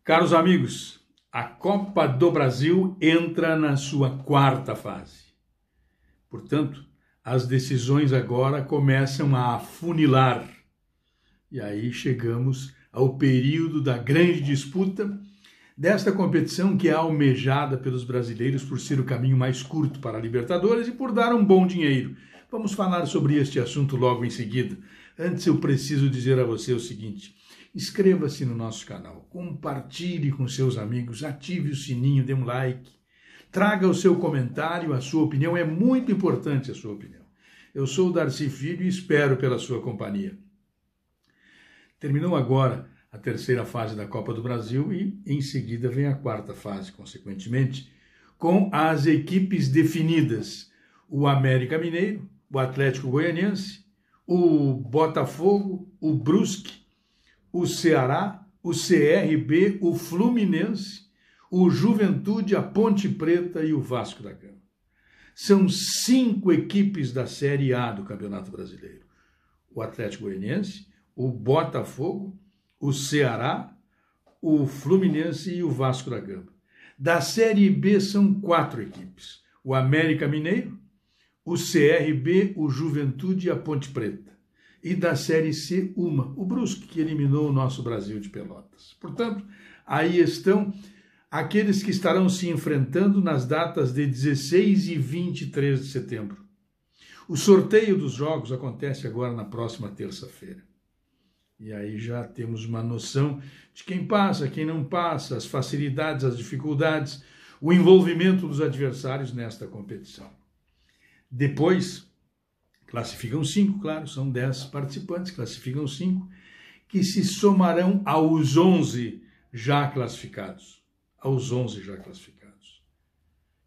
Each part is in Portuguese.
Caros amigos, a Copa do Brasil entra na sua quarta fase. Portanto, as decisões agora começam a afunilar. E aí chegamos ao período da grande disputa desta competição que é almejada pelos brasileiros por ser o caminho mais curto para a Libertadores e por dar um bom dinheiro. Vamos falar sobre este assunto logo em seguida. Antes eu preciso dizer a você o seguinte: inscreva-se no nosso canal, compartilhe com seus amigos, ative o sininho, dê um like, traga o seu comentário, a sua opinião, é muito importante a sua opinião. Eu sou o Darcy Filho e espero pela sua companhia. Terminou agora a terceira fase da Copa do Brasil e em seguida vem a quarta fase, consequentemente, com as equipes definidas: o América Mineiro, o Atlético Goianiense, o Botafogo, o Brusque, o Ceará, o CRB, o Fluminense, o Juventude, a Ponte Preta e o Vasco da Gama. São 5 equipes da Série A do Campeonato Brasileiro: o Atlético Goianiense, o Botafogo, o Ceará, o Fluminense e o Vasco da Gama. Da Série B são 4 equipes: o América Mineiro, o CRB, o Juventude e a Ponte Preta. E da Série C, o Brusque, que eliminou o nosso Brasil de Pelotas. Portanto, aí estão aqueles que estarão se enfrentando nas datas de 16 e 23 de setembro. O sorteio dos jogos acontece agora na próxima terça-feira. E aí já temos uma noção de quem passa, quem não passa, as facilidades, as dificuldades, o envolvimento dos adversários nesta competição. Depois, classificam 5, claro, são 10 participantes, classificam 5, que se somarão aos 11 já classificados. Aos 11 já classificados.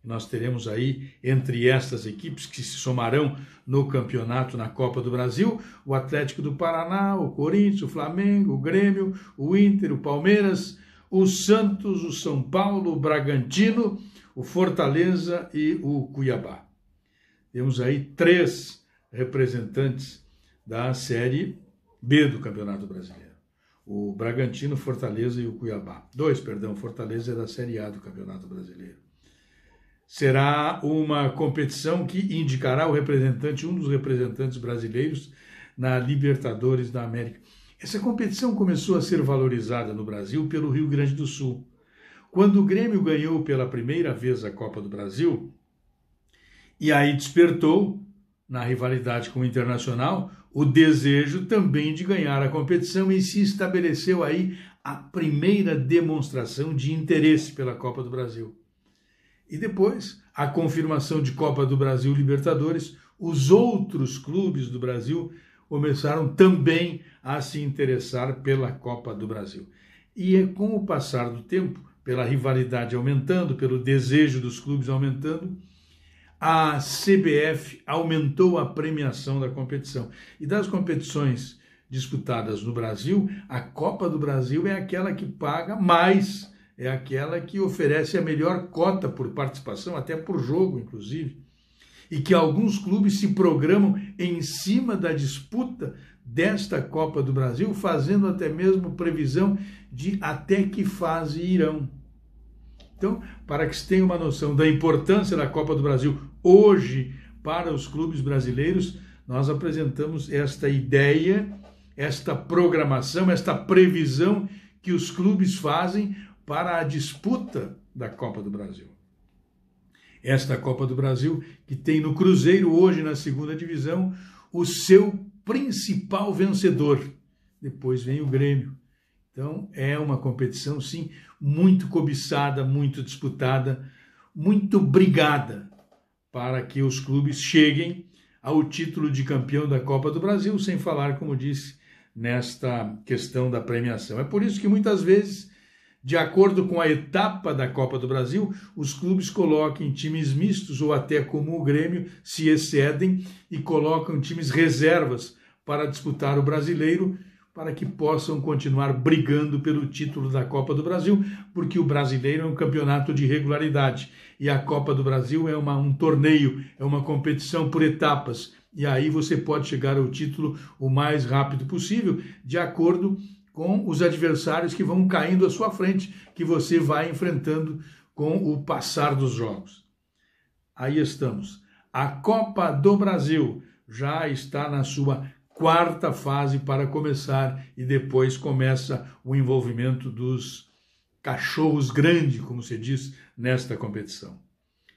Nós teremos aí, entre estas equipes que se somarão no campeonato, na Copa do Brasil, o Atlético do Paraná, o Corinthians, o Flamengo, o Grêmio, o Inter, o Palmeiras, o Santos, o São Paulo, o Bragantino, o Fortaleza e o Cuiabá. Temos aí 3 representantes da Série B do Campeonato Brasileiro: o Bragantino, Fortaleza e o Cuiabá. 2, perdão, Fortaleza é da Série A do Campeonato Brasileiro. Será uma competição que indicará o representante, um dos representantes brasileiros na Libertadores da América. Essa competição começou a ser valorizada no Brasil pelo Rio Grande do Sul. Quando o Grêmio ganhou pela primeira vez a Copa do Brasil, e aí despertou, na rivalidade com o Internacional, o desejo também de ganhar a competição e se estabeleceu aí a primeira demonstração de interesse pela Copa do Brasil. E depois, a confirmação de Copa do Brasil Libertadores, os outros clubes do Brasil começaram também a se interessar pela Copa do Brasil. E com o passar do tempo, pela rivalidade aumentando, pelo desejo dos clubes aumentando, a CBF aumentou a premiação da competição. E das competições disputadas no Brasil, a Copa do Brasil é aquela que paga mais, é aquela que oferece a melhor cota por participação, até por jogo, inclusive. E que alguns clubes se programam em cima da disputa desta Copa do Brasil, fazendo até mesmo previsão de até que fase irão. Então, para que se tenha uma noção da importância da Copa do Brasil hoje para os clubes brasileiros, nós apresentamos esta ideia, esta programação, esta previsão que os clubes fazem para a disputa da Copa do Brasil. Esta Copa do Brasil que tem no Cruzeiro hoje na segunda divisão o seu principal vencedor. Depois vem o Grêmio. Então, é uma competição, sim, muito cobiçada, muito disputada, muito brigada para que os clubes cheguem ao título de campeão da Copa do Brasil, sem falar, como disse, nesta questão da premiação. É por isso que muitas vezes, de acordo com a etapa da Copa do Brasil, os clubes colocam times mistos ou até como o Grêmio se excedem e colocam times reservas para disputar o Brasileiro, para que possam continuar brigando pelo título da Copa do Brasil, porque o Brasileiro é um campeonato de regularidade e a Copa do Brasil é um torneio, é uma competição por etapas. E aí você pode chegar ao título o mais rápido possível, de acordo com os adversários que vão caindo à sua frente, que você vai enfrentando com o passar dos jogos. Aí estamos. A Copa do Brasil já está na sua quarta fase para começar e depois começa o envolvimento dos cachorros grandes, como se diz, nesta competição.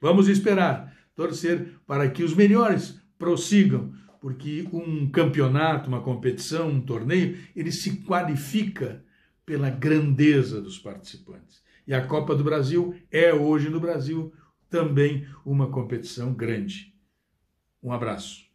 Vamos esperar, torcer para que os melhores prossigam, porque um campeonato, uma competição, um torneio, ele se qualifica pela grandeza dos participantes. E a Copa do Brasil é hoje no Brasil também uma competição grande. Um abraço.